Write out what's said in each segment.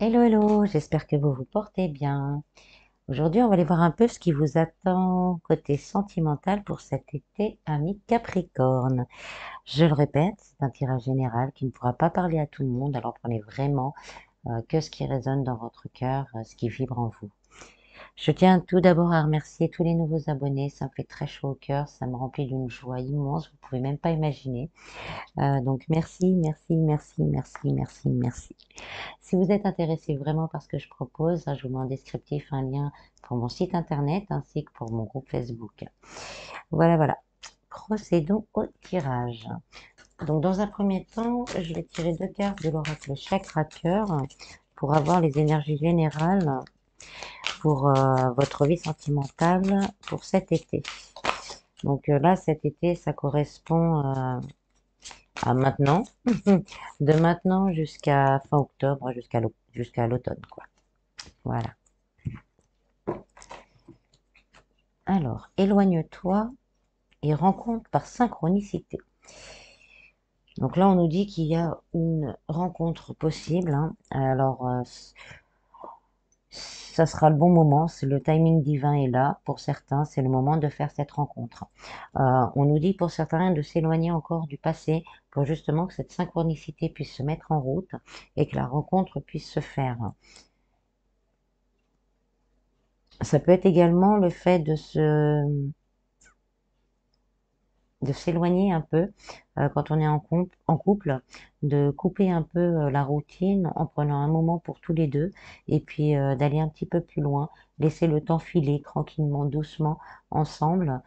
Hello, hello, j'espère que vous vous portez bien. Aujourd'hui, on va aller voir un peu ce qui vous attend côté sentimental pour cet été, ami Capricorne. Je le répète, c'est un tirage général qui ne pourra pas parler à tout le monde, alors prenez vraiment que ce qui résonne dans votre cœur, ce qui vibre en vous. Je tiens tout d'abord à remercier tous les nouveaux abonnés, ça me fait très chaud au cœur, ça me remplit d'une joie immense, vous pouvez même pas imaginer. Donc merci, merci, merci, merci, merci, merci. Si vous êtes intéressé vraiment par ce que je propose, je vous mets en descriptif un lien pour mon site internet ainsi que pour mon groupe Facebook. Voilà, voilà. Procédons au tirage. Donc, dans un premier temps, je vais tirer deux cartes de l'oracle Chakra Cœur pour avoir les énergies générales pour votre vie sentimentale pour cet été. Donc là, cet été, ça correspond à maintenant, de maintenant jusqu'à fin octobre, jusqu'à l'automne, quoi. Voilà. Alors, éloigne-toi et rencontre par synchronicité. Donc là, on nous dit qu'il y a une rencontre possible, hein. Alors, ça sera le bon moment, c'est le timing divin est là. Pour certains, c'est le moment de faire cette rencontre. On nous dit pour certains de s'éloigner encore du passé pour justement que cette synchronicité puisse se mettre en route et que la rencontre puisse se faire. Ça peut être également le fait de s'éloigner un peu quand on est en couple, de couper un peu la routine en prenant un moment pour tous les deux et puis d'aller un petit peu plus loin, laisser le temps filer tranquillement, doucement ensemble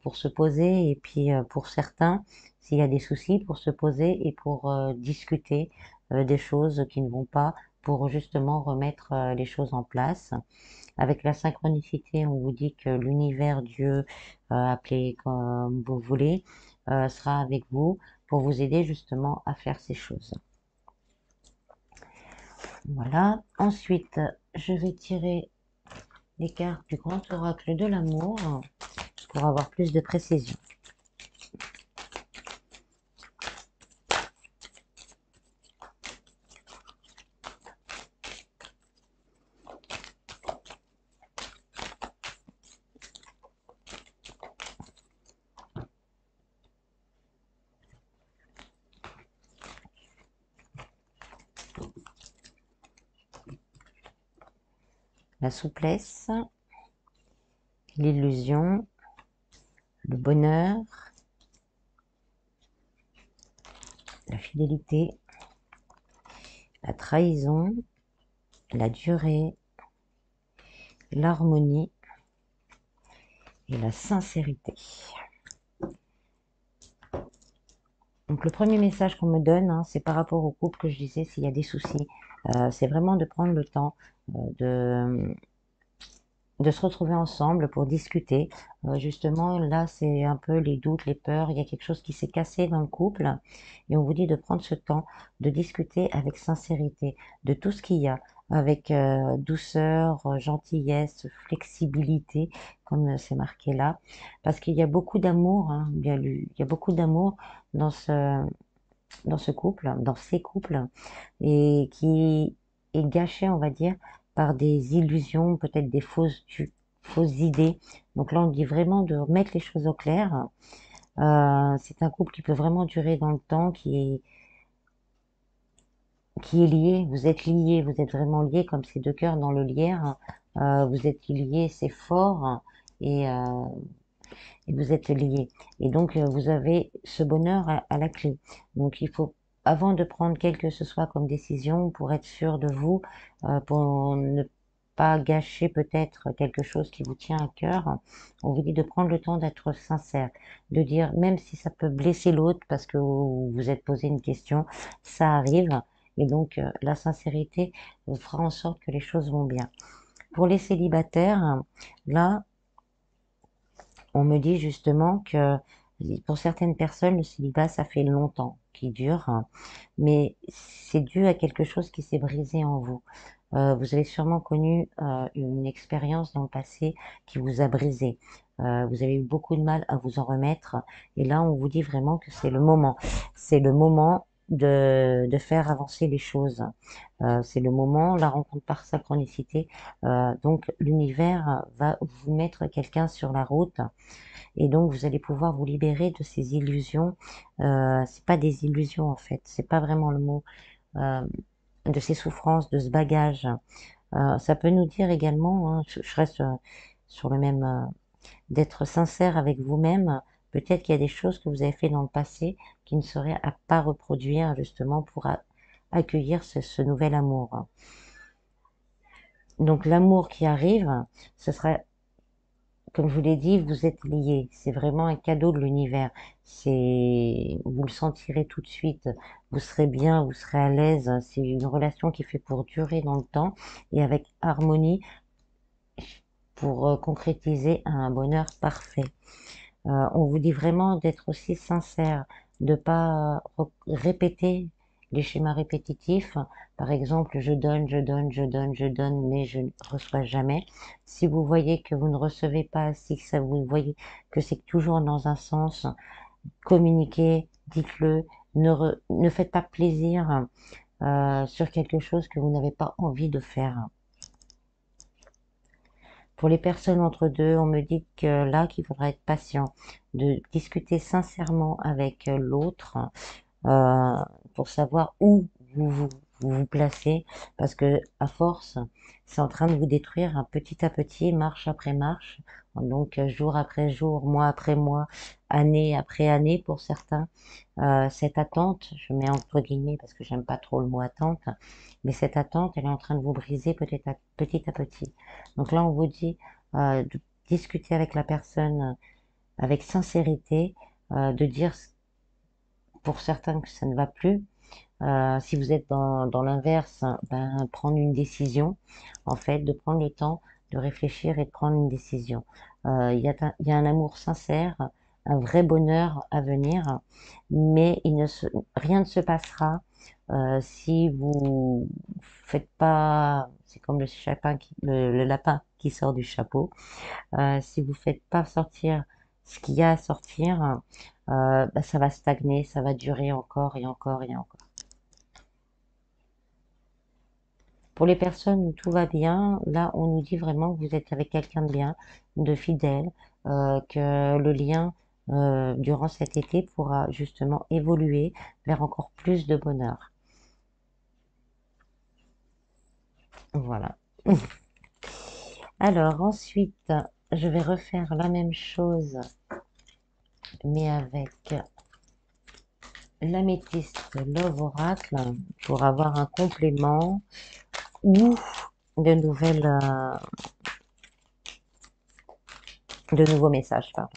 pour se poser et puis pour certains, s'il y a des soucis, pour se poser et pour discuter des choses qui ne vont pas pour justement remettre les choses en place. Avec la synchronicité, on vous dit que l'univers, Dieu, appelez comme vous voulez, sera avec vous pour vous aider justement à faire ces choses. Voilà. Ensuite, je vais tirer les cartes du grand oracle de l'amour pour avoir plus de précision. La souplesse, l'illusion, le bonheur, la fidélité, la trahison, la durée, l'harmonie et la sincérité. Donc le premier message qu'on me donne, hein, c'est par rapport au couple que je disais, s'il y a des soucis, c'est vraiment de prendre le temps de, de se retrouver ensemble pour discuter. Justement, là, c'est un peu les doutes, les peurs, il y a quelque chose qui s'est cassé dans le couple et on vous dit de prendre ce temps, de discuter avec sincérité de tout ce qu'il y a, avec douceur, gentillesse, flexibilité, comme c'est marqué là, parce qu'il y a beaucoup d'amour, hein, il y a beaucoup d'amour dans ce couple, dans ces couples, et qui est gâché, on va dire, par des illusions, peut-être des fausses idées. Donc là, on dit vraiment de remettre les choses au clair. C'est un couple qui peut vraiment durer dans le temps, qui est lié. Vous êtes liés, vous êtes vraiment liés comme ces deux cœurs dans le lierre. Vous êtes liés, c'est fort. Et, euh, et vous êtes liés. Et donc, vous avez ce bonheur à la clé. Donc, il faut, avant de prendre quelle que ce soit comme décision, pour être sûr de vous, pour ne pas gâcher peut-être quelque chose qui vous tient à cœur, on vous dit de prendre le temps d'être sincère, de dire, même si ça peut blesser l'autre parce que vous vous êtes posé une question, ça arrive. Et donc, la sincérité fera en sorte que les choses vont bien. Pour les célibataires, là, on me dit justement que pour certaines personnes, le célibat, ça fait longtemps qu'il dure, hein, mais c'est dû à quelque chose qui s'est brisé en vous. Vous avez sûrement connu une expérience dans le passé qui vous a brisé. Vous avez eu beaucoup de mal à vous en remettre, et là, on vous dit vraiment que c'est le moment. C'est le moment de faire avancer les choses. C'est le moment, la rencontre par synchronicité. Donc l'univers va vous mettre quelqu'un sur la route et donc vous allez pouvoir vous libérer de ces illusions. C'est pas des illusions en fait, c'est pas vraiment le mot. Euh, de ces souffrances, de ce bagage. Ça peut nous dire également, hein, je reste sur le même, d'être sincère avec vous-même. Peut-être qu'il y a des choses que vous avez fait dans le passé qui ne seraient à pas reproduire justement pour accueillir ce nouvel amour. Donc l'amour qui arrive, ce sera, comme je vous l'ai dit, vous êtes liés. C'est vraiment un cadeau de l'univers. Vous le sentirez tout de suite. Vous serez bien, vous serez à l'aise. C'est une relation qui fait pour durer dans le temps et avec harmonie pour concrétiser un bonheur parfait. On vous dit vraiment d'être aussi sincère, de pas répéter les schémas répétitifs. Par exemple, je donne, je donne, je donne, je donne, mais je ne reçois jamais. Si vous voyez que vous ne recevez pas, si ça vous voyez que c'est toujours dans un sens, communiquez, dites-le, ne faites pas plaisir sur quelque chose que vous n'avez pas envie de faire. Pour les personnes entre deux, on me dit que là, qu'il faudra être patient, de discuter sincèrement avec l'autre euh, pour savoir où vous placez, parce que à force, c'est en train de vous détruire petit à petit, marche après marche, donc jour après jour, mois après mois, année après année pour certains. Cette attente, je mets entre guillemets parce que j'aime pas trop le mot attente, mais cette attente, elle est en train de vous briser petit à petit. Donc là, on vous dit de discuter avec la personne avec sincérité, de dire pour certains que ça ne va plus. Si vous êtes dans l'inverse, ben, prendre une décision, en fait, de prendre le temps de réfléchir et de prendre une décision. Il y a un amour sincère, un vrai bonheur à venir, mais rien ne se passera si vous faites pas, c'est comme le lapin qui sort du chapeau, si vous faites pas sortir ce qu'il y a à sortir, bah, ça va stagner, ça va durer encore et encore et encore. Pour les personnes où tout va bien, là, on nous dit vraiment que vous êtes avec quelqu'un de bien, de fidèle, que le lien durant cet été pourra justement évoluer vers encore plus de bonheur. Voilà. Alors ensuite, je vais refaire la même chose, mais avec l'améthyste Love Oracle pour avoir un complément ou de nouvelles, de nouveaux messages, pardon.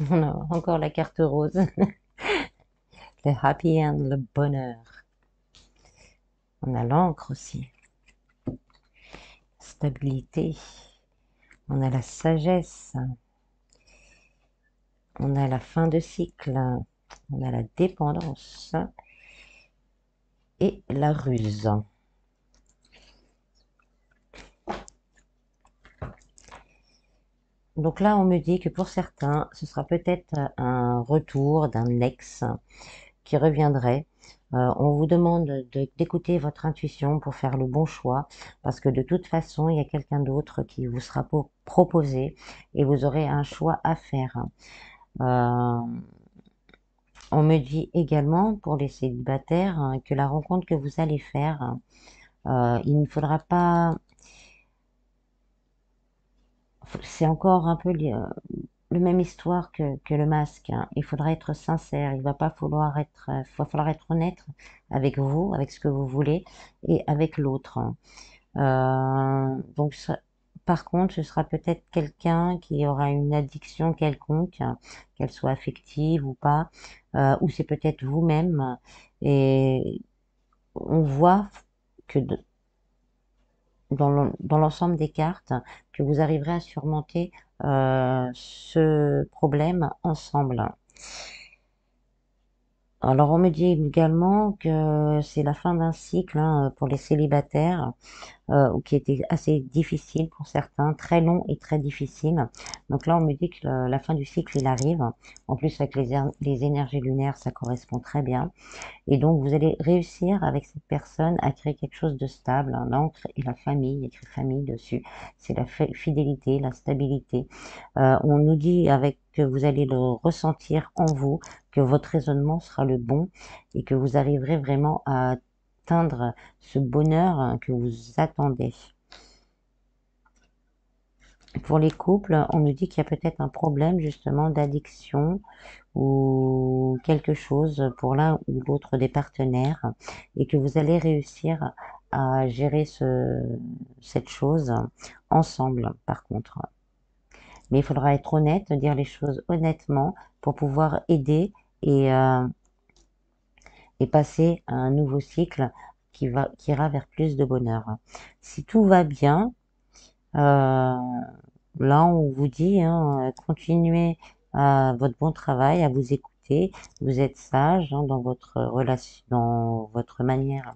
On a encore la carte rose, le happy end, le bonheur. On a l'encre aussi, stabilité. On a la sagesse. On a la fin de cycle. On a la dépendance et la ruse. Donc là, on me dit que pour certains, ce sera peut-être un retour d'un ex qui reviendrait. On vous demande d'écouter votre intuition pour faire le bon choix, parce que de toute façon, il y a quelqu'un d'autre qui vous sera proposé et vous aurez un choix à faire. Euh, on me dit également pour les célibataires hein, que la rencontre que vous allez faire, il ne faudra pas. C'est encore un peu le même histoire que le masque. Hein. Il faudra être sincère. Il va pas falloir être, va falloir être honnête avec vous, avec ce que vous voulez et avec l'autre. Donc, par contre, ce sera peut-être quelqu'un qui aura une addiction quelconque, qu'elle soit affective ou pas, ou c'est peut-être vous-même. Et on voit que dans l'ensemble des cartes que vous arriverez à surmonter ce problème ensemble. Alors on me dit également que c'est la fin d'un cycle hein, pour les célibataires. Ou qui était assez difficile pour certains, très long et très difficile. Donc là, on me dit que la fin du cycle, il arrive. En plus, avec les énergies lunaires, ça correspond très bien. Et donc, vous allez réussir avec cette personne à créer quelque chose de stable. Hein. Là, on crée la famille, il y a écrit famille dessus. C'est la fidélité, la stabilité. On nous dit avec que vous allez le ressentir en vous, que votre raisonnement sera le bon et que vous arriverez vraiment à atteindre ce bonheur hein, que vous attendez. Pour les couples, on nous dit qu'il y a peut-être un problème justement d'addiction ou quelque chose pour l'un ou l'autre des partenaires et que vous allez réussir à gérer cette chose ensemble par contre. Mais il faudra être honnête, dire les choses honnêtement pour pouvoir aider et passer à un nouveau cycle qui ira vers plus de bonheur. Si tout va bien, là, on vous dit, hein, continuez votre bon travail, à vous écouter. Vous êtes sage hein, dans votre relation, dans votre manière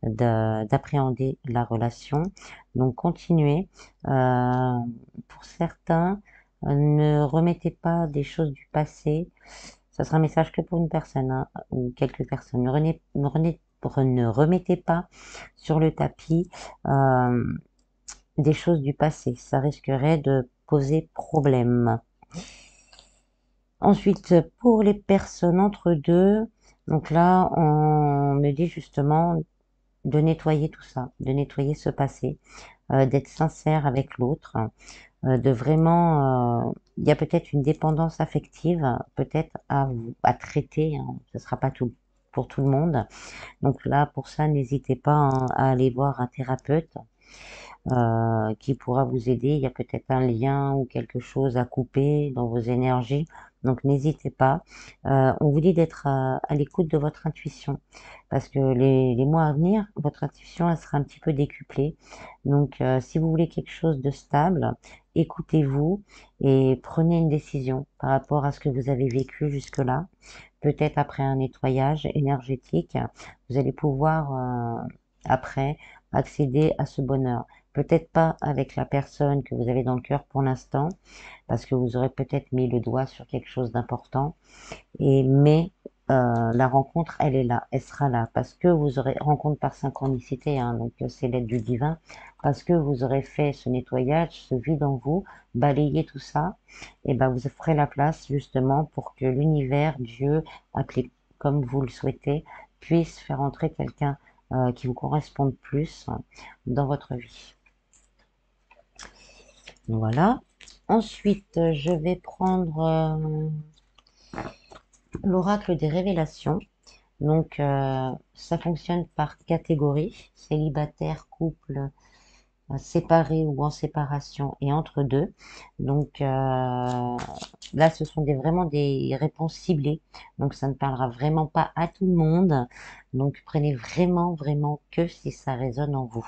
d'appréhender la relation. Donc, continuez. Pour certains, ne remettez pas des choses du passé. Ça sera un message que pour une personne hein, ou quelques personnes. Ne remettez pas sur le tapis des choses du passé. Ça risquerait de poser problème. Ensuite, pour les personnes entre deux, donc là, on me dit justement de nettoyer tout ça, de nettoyer ce passé, d'être sincère avec l'autre, de vraiment, il y a peut-être une dépendance affective, peut-être à traiter, hein, ce sera pas tout pour tout le monde. Donc là, pour ça, n'hésitez pas hein, à aller voir un thérapeute qui pourra vous aider. Il y a peut-être un lien ou quelque chose à couper dans vos énergies. Donc n'hésitez pas. On vous dit d'être à l'écoute de votre intuition parce que les mois à venir, votre intuition elle sera un petit peu décuplée. Donc si vous voulez quelque chose de stable, écoutez-vous et prenez une décision par rapport à ce que vous avez vécu jusque-là. Peut-être après un nettoyage énergétique, vous allez pouvoir après accéder à ce bonheur. Peut-être pas avec la personne que vous avez dans le cœur pour l'instant, parce que vous aurez peut-être mis le doigt sur quelque chose d'important. Mais la rencontre, elle est là, elle sera là, parce que vous aurez rencontre par synchronicité, hein, donc c'est l'aide du divin, parce que vous aurez fait ce nettoyage, ce vide en vous, balayé tout ça, et ben vous ferez la place justement pour que l'univers, Dieu, appelé comme vous le souhaitez, puisse faire entrer quelqu'un qui vous corresponde plus dans votre vie. Voilà. Ensuite, je vais prendre l'oracle des révélations. Donc, ça fonctionne par catégorie, célibataire, couple, séparé ou en séparation et entre deux. Donc, là, ce sont vraiment des réponses ciblées. Donc, ça ne parlera vraiment pas à tout le monde. Donc, prenez vraiment, vraiment que si ça résonne en vous.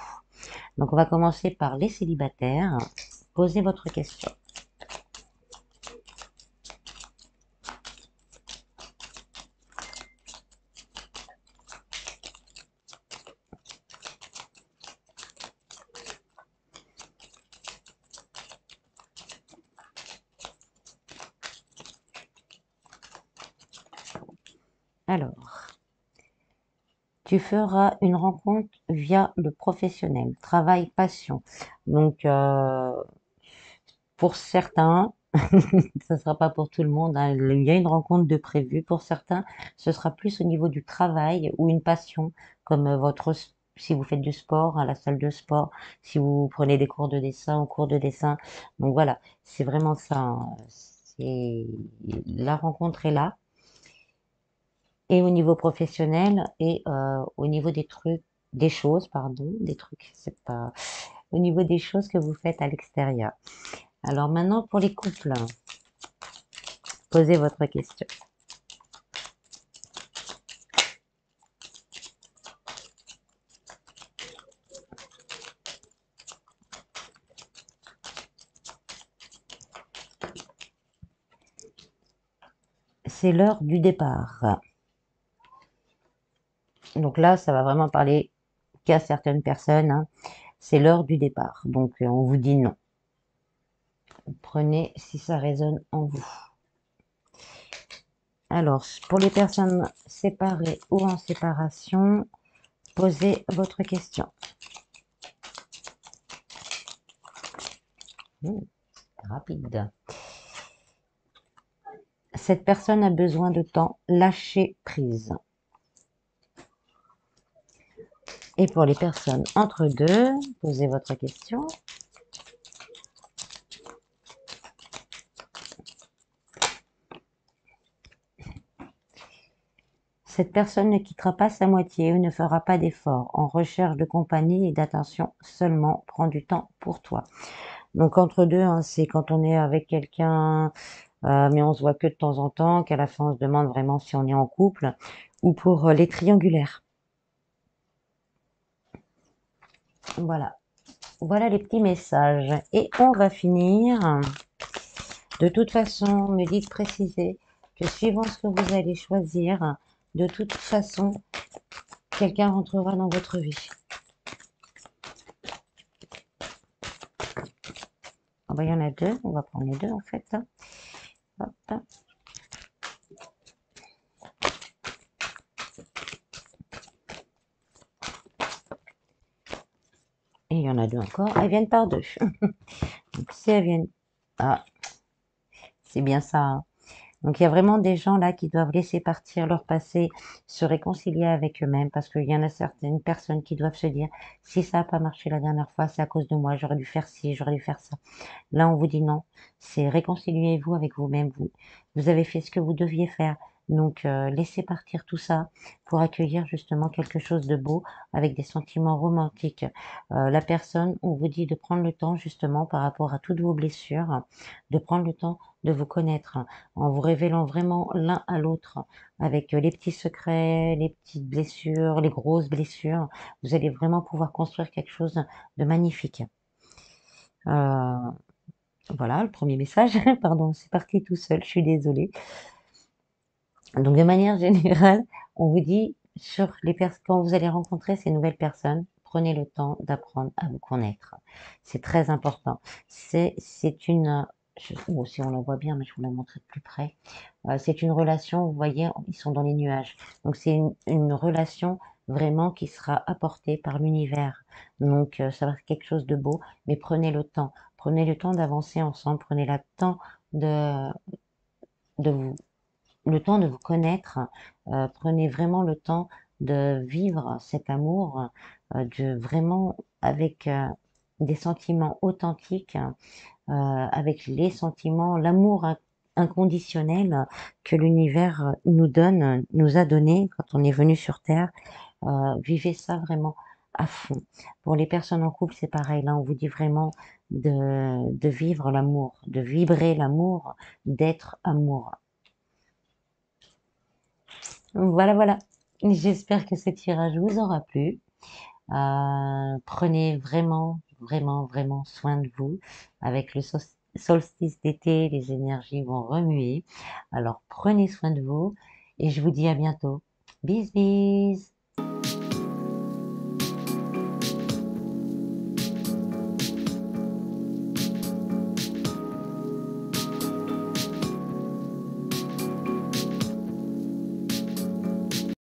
Donc, on va commencer par les célibataires. Posez votre question. Alors, tu feras une rencontre via le professionnel, travail, passion. Donc, pour certains, ça sera pas pour tout le monde, hein, il y a une rencontre de prévue. Pour certains, ce sera plus au niveau du travail ou une passion, comme si vous faites du sport, à la salle de sport, si vous prenez des cours de dessin ou cours de dessin. Donc voilà, c'est vraiment ça. Hein. La rencontre est là. Et au niveau professionnel et au niveau des choses, pardon, des trucs, c'est pas, au niveau des choses que vous faites à l'extérieur. Alors maintenant, pour les couples, posez votre question. c'est l'heure du départ. Donc là, ça va vraiment parler qu'à certaines personnes, hein. C'est l'heure du départ. Donc on vous dit non. Prenez si ça résonne en vous. Alors, pour les personnes séparées ou en séparation, posez votre question. Rapide. Cette personne a besoin de temps, lâcher prise. Et pour les personnes entre deux, posez votre question. Cette personne ne quittera pas sa moitié ou ne fera pas d'effort. En recherche de compagnie et d'attention seulement, prends du temps pour toi. Donc entre deux, hein, c'est quand on est avec quelqu'un, mais on se voit que de temps en temps, qu'à la fin on se demande vraiment si on est en couple, ou pour les triangulaires. Voilà. Voilà les petits messages. Et on va finir. De toute façon, me dites préciser que suivant ce que vous allez choisir, de toute façon, quelqu'un rentrera dans votre vie. Ah bah, il y en a deux, on va prendre les deux en fait. Hop. Et il y en a deux encore, elles viennent par deux. Donc si elles viennent... Ah, c'est bien ça, hein. Donc il y a vraiment des gens là qui doivent laisser partir leur passé, se réconcilier avec eux-mêmes, parce qu'il y en a certaines personnes qui doivent se dire, si ça n'a pas marché la dernière fois, c'est à cause de moi, j'aurais dû faire ci, j'aurais dû faire ça. Là, on vous dit non, c'est réconciliez-vous avec vous-même, vous avez fait ce que vous deviez faire. Donc, laissez partir tout ça pour accueillir justement quelque chose de beau avec des sentiments romantiques. La personne, on vous dit de prendre le temps justement par rapport à toutes vos blessures, de prendre le temps de vous connaître en vous révélant vraiment l'un à l'autre avec les petits secrets, les petites blessures, les grosses blessures. Vous allez vraiment pouvoir construire quelque chose de magnifique. Voilà, le premier message. Pardon, c'est parti tout seul, je suis désolée. Donc, de manière générale, on vous dit, sur les quand vous allez rencontrer ces nouvelles personnes, prenez le temps d'apprendre à vous connaître. C'est très important. C'est une... oh, si on la voit bien, mais je vous la montrer de plus près. C'est une relation, vous voyez, ils sont dans les nuages. Donc, c'est une relation vraiment qui sera apportée par l'univers. Donc, ça va être quelque chose de beau, mais prenez le temps. Prenez le temps d'avancer ensemble, prenez le temps de vous, le temps de vous connaître, prenez vraiment le temps de vivre cet amour, de vraiment avec des sentiments authentiques, avec les sentiments, l'amour inconditionnel que l'univers nous donne, nous a donné quand on est venu sur Terre. Vivez ça vraiment à fond. Pour les personnes en couple, c'est pareil. Là, on vous dit vraiment de vivre l'amour, de vibrer l'amour, d'être amour. Voilà, voilà. J'espère que ce tirage vous aura plu. Prenez vraiment, vraiment, vraiment soin de vous. Avec le solstice d'été, les énergies vont remuer. Alors prenez soin de vous et je vous dis à bientôt. Bis, bis.